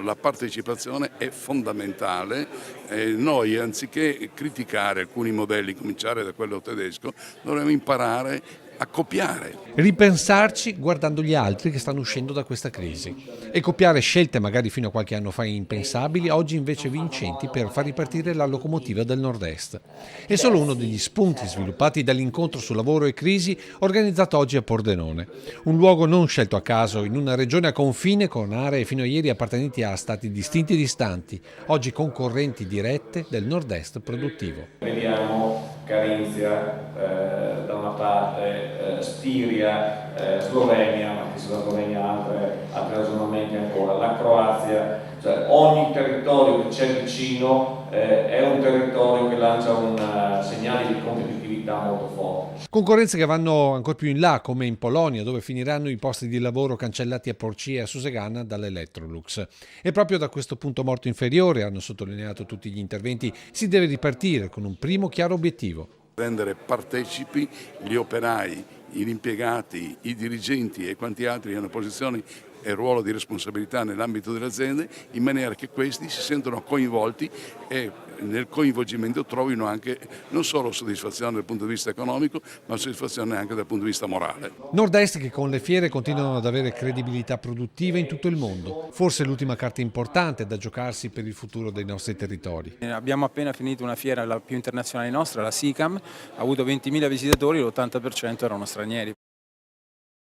La partecipazione è fondamentale e noi, anziché criticare alcuni modelli, cominciare da quello tedesco, dovremmo imparare a copiare. Ripensarci guardando gli altri che stanno uscendo da questa crisi e copiare scelte magari fino a qualche anno fa impensabili, oggi invece vincenti per far ripartire la locomotiva del Nord-Est. È solo uno degli spunti sviluppati dall'incontro su lavoro e crisi organizzato oggi a Pordenone, un luogo non scelto a caso in una regione a confine con aree fino a ieri appartenenti a stati distinti e distanti, oggi concorrenti dirette del Nord-Est produttivo. Vediamo Carinzia da una parte, Stiria, Slovenia, ma che sulla Slovenia altri ragionamenti ancora, la Croazia, cioè ogni territorio che c'è vicino è un territorio che lancia un segnale di competitività molto forte. Concorrenze che vanno ancora più in là, come in Polonia, dove finiranno i posti di lavoro cancellati a Porcia e a Susegana dall'Electrolux. E proprio da questo punto morto inferiore, hanno sottolineato tutti gli interventi, si deve ripartire con un primo chiaro obiettivo. Rendere partecipi gli operai, gli impiegati, i dirigenti e quanti altri hanno posizioni e ruolo di responsabilità nell'ambito delle aziende, in maniera che questi si sentano coinvolti e nel coinvolgimento trovino anche non solo soddisfazione dal punto di vista economico, ma soddisfazione anche dal punto di vista morale. Nord-Est che con le fiere continuano ad avere credibilità produttiva in tutto il mondo, forse l'ultima carta importante da giocarsi per il futuro dei nostri territori. Abbiamo appena finito una fiera, la più internazionale nostra, la SICAM, ha avuto 20.000 visitatori, l'80% erano stranieri.